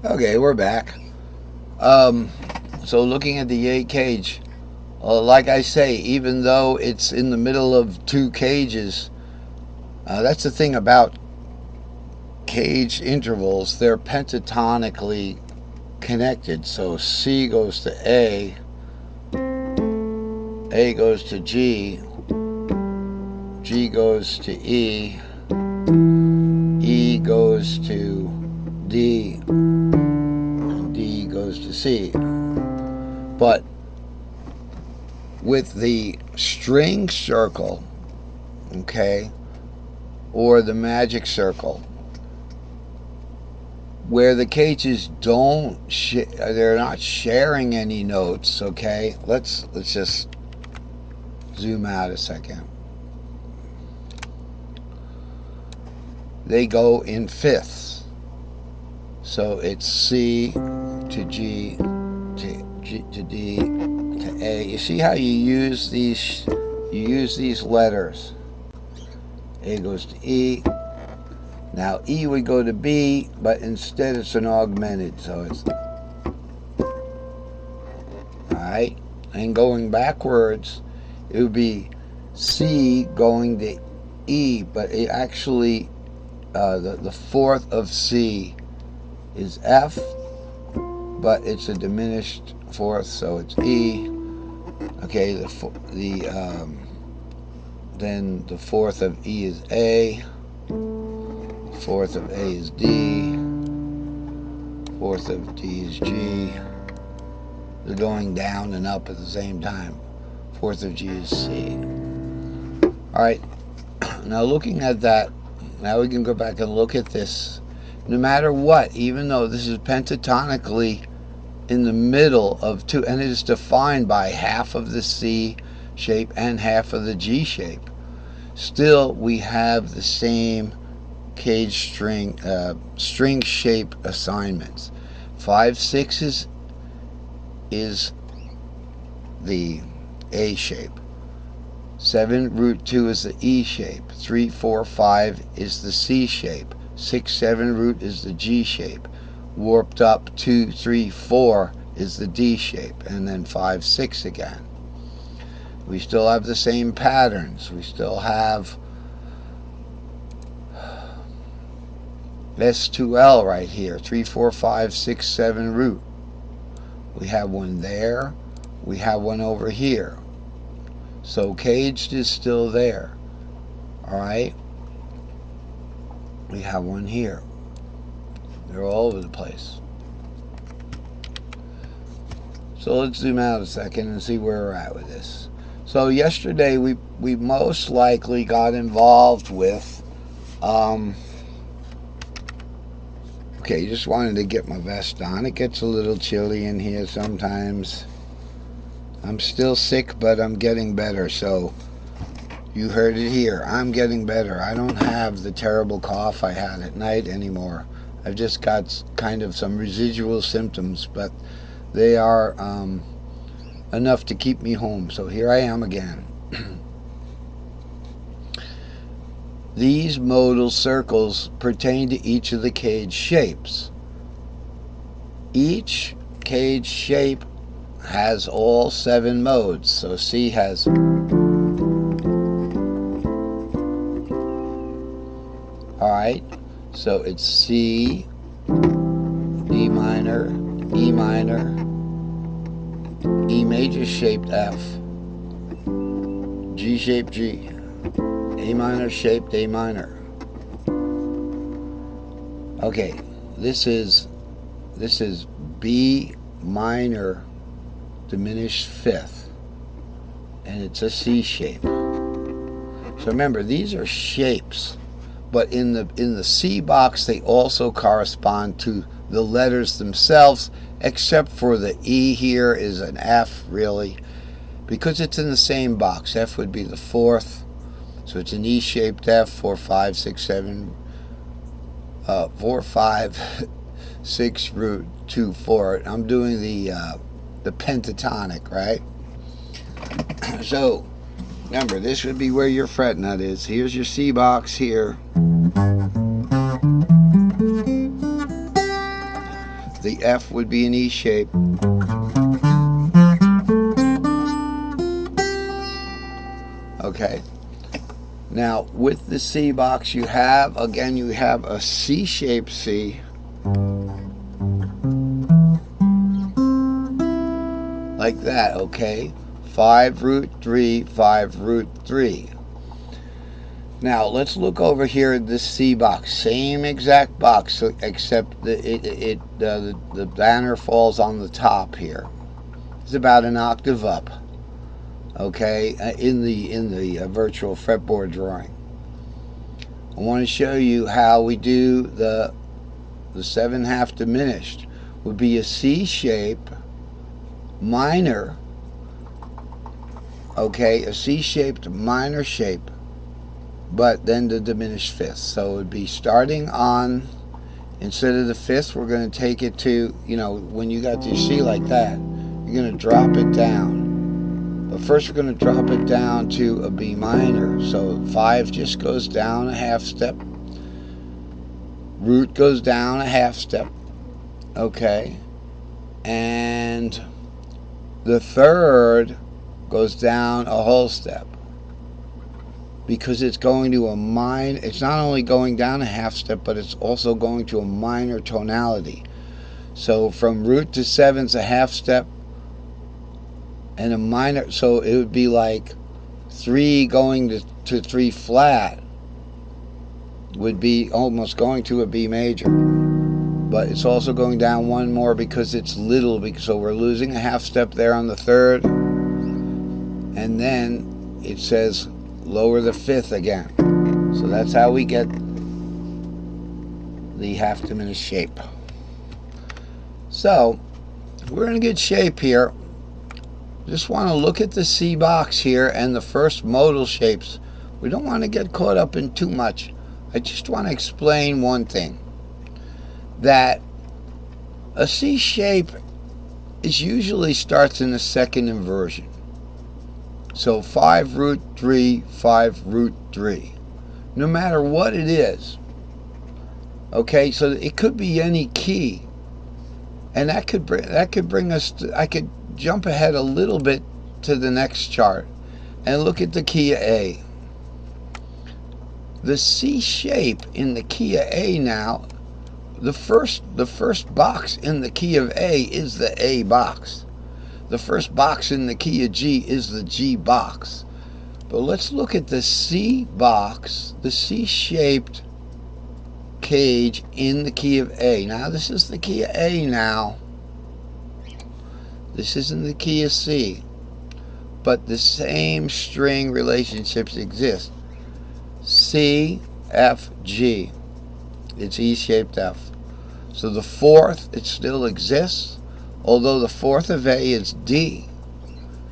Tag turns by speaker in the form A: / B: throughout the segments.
A: Okay, we're back. Um, so looking at the A cage, like I say, even though it's in the middle of two cages, that's the thing about cage intervals. They're pentatonically connected. So C goes to A goes to G goes to E goes to D, and D goes to C. But with the string circle, okay, or the magic circle, where the cages don't they're not sharing any notes, okay? Let's just zoom out a second. They go in fifths. So it's C to G to D to A. You see how you use these letters. A goes to E. Now E would go to B, but instead it's an augmented, so it's alright. And going backwards, it would be C going to E, but it actually the fourth of C is F, but it's a diminished fourth, so it's E. Okay, then the fourth of E is A. Fourth of A is D. Fourth of D is G. They're going down and up at the same time. Fourth of G is C. Alright, now looking at that, now we can go back and look at this. No matter what, even though this is pentatonically in the middle of two, and it is defined by half of the C shape and half of the G shape, still we have the same cage string shape assignments. 5/6 is the A shape. 7√2 is the E shape. 3/4/5 is the C shape. 6/7 is the G shape. Warped up 2/3/4 is the D shape, and then 5/6 again. We still have the same patterns. We still have S2L right here, 3/4/5/6/7. We have one there. We have one over here. So caged is still there. Alright? We have one here. They're all over the place. So let's zoom out a second and see where we're at with this. So yesterday we most likely got involved with okay, just wanted to get my vest on. It gets a little chilly in here sometimes. I'm still sick, but I'm getting better, so you heard it here. I'm getting better. I don't have the terrible cough I had at night anymore. I've just got kind of some residual symptoms, but they are enough to keep me home. So here I am again. These modal circles pertain to each of the cage shapes. Each cage shape has all 7 modes. So C has alright, so it's C, D minor, E minor, E major shaped F, G shaped G, A minor shaped A minor. Okay, this is B minor diminished fifth, and it's a C shape. So remember, these are shapes, but in the C box they also correspond to the letters themselves, except for the E here is an F, really, because it's in the same box. F would be the fourth, so it's an E-shaped F. 4, 5, 6, 7, 4, 5, 6 root 2, 4. I'm doing the pentatonic, right? So remember, this would be where your fret nut is. Here's your C box here. The F would be an E shape. Okay. Now with the C box you have a C-shaped C. Like that, okay? 5 root 3, 5 root 3. Now let's look over here at this C box. Same exact box, except the banner falls on the top here. It's about an octave up, okay, in the virtual fretboard drawing. I want to show you how we do the 7/2 diminished. Would be a C shape minor, okay, a C-shaped minor shape, but then the diminished fifth. So it would be starting on, instead of the fifth, we're going to take it to, when you got your C like that, you're going to drop it down. But first we're going to drop it down to a B minor. So 5 just goes down a half step. Root goes down a half step. Okay. And the third goes down a whole step, because it's going to a minor. It's not only going down a half step, but it's also going to a minor tonality. So from root to seventh's a half step and a minor. So it would be like 3 going to 3 flat would be almost going to a B major. But it's also going down one more because it's little, so we're losing a half step there on the third, and then it says lower the fifth again. So that's how we get the half diminished shape. So we're in a good shape here. Just want to look at the C box here and the first modal shapes. We don't want to get caught up in too much. I just want to explain one thing. That a C shape usually starts in the second inversion. So 5 root 3, 5 root 3. No matter what it is. Okay, so it could be any key. And that could bring us to, I could jump ahead a little bit to the next chart and look at the key of A. The C shape in the key of A now, the first box in the key of A is the A box. The first box in the key of G is the G box. But let's look at the C box, the C-shaped cage in the key of A. Now this is the key of A now. This isn't the key of C. But the same string relationships exist. C, F, G. It's E-shaped F. So the fourth, it still exists, although the fourth of A is D.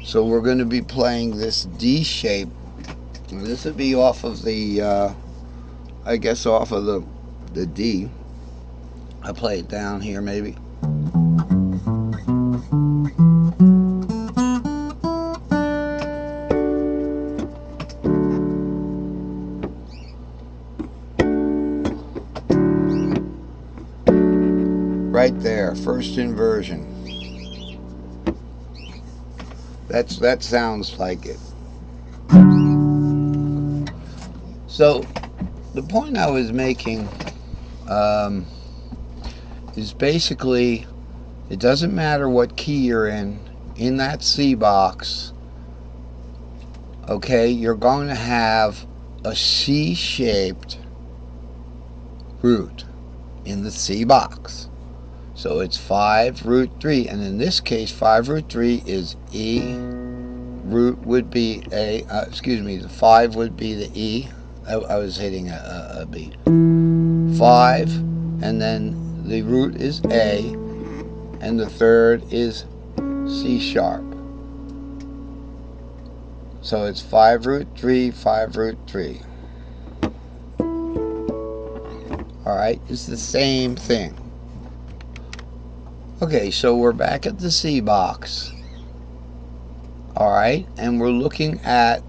A: So we're going to be playing this D shape. This would be off of the, I guess off of the D. I'll play it down here maybe. Right there, first inversion. That sounds like it. So the point I was making is basically, it doesn't matter what key you're in that C box, okay, you're going to have a C-shaped root in the C box. So it's 5 root 3, and in this case 5 root 3 is E, root would be A, the 5 would be the E. I was hitting a B. 5, and then the root is A, and the third is C sharp. So it's 5 root 3, 5 root 3. Alright, it's the same thing. Okay, so we're back at the C box. Alright, and we're looking at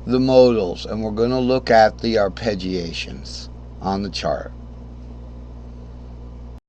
A: the modals, and we're going to look at the arpeggiations on the chart.